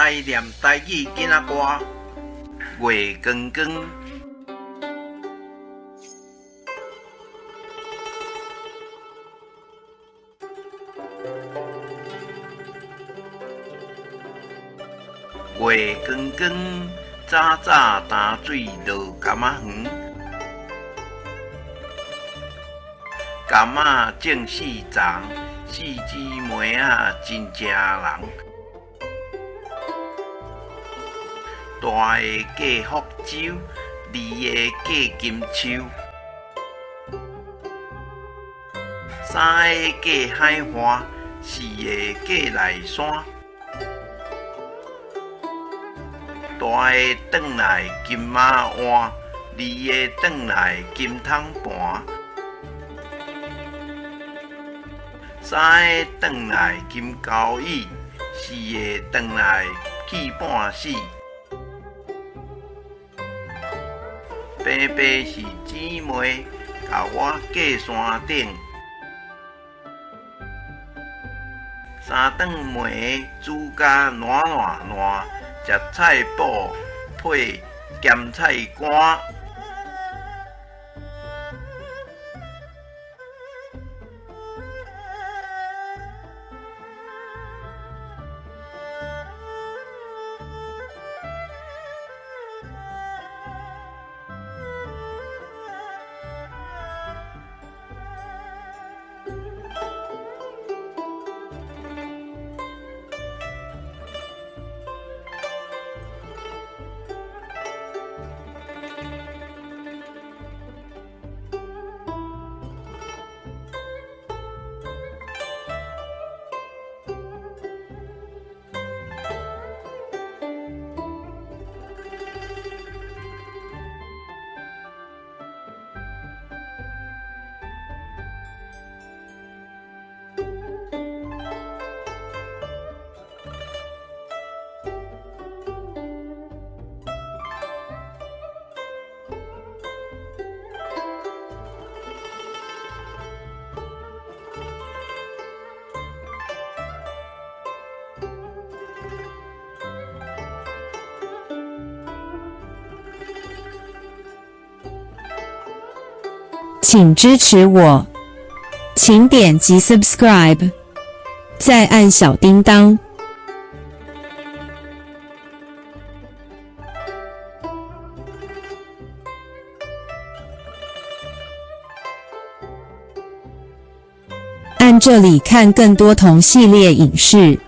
来念台语囡仔歌，月光光。月光光，早早担水落柑仔园，柑仔种四丛，四枝梅仔真正人。大个嫁福州，二个嫁金秋，三个嫁海花，四个嫁内山。大个转来金马碗，二个转来金汤盘，三个转来金交椅，四个转来去半死。爸爸是姊妹，甲我过山顶，三顿糜煮甲软软烂，食菜脯配咸菜干。请支持我，请点击 subscribe， 再按小叮当。按这里看更多同系列影视。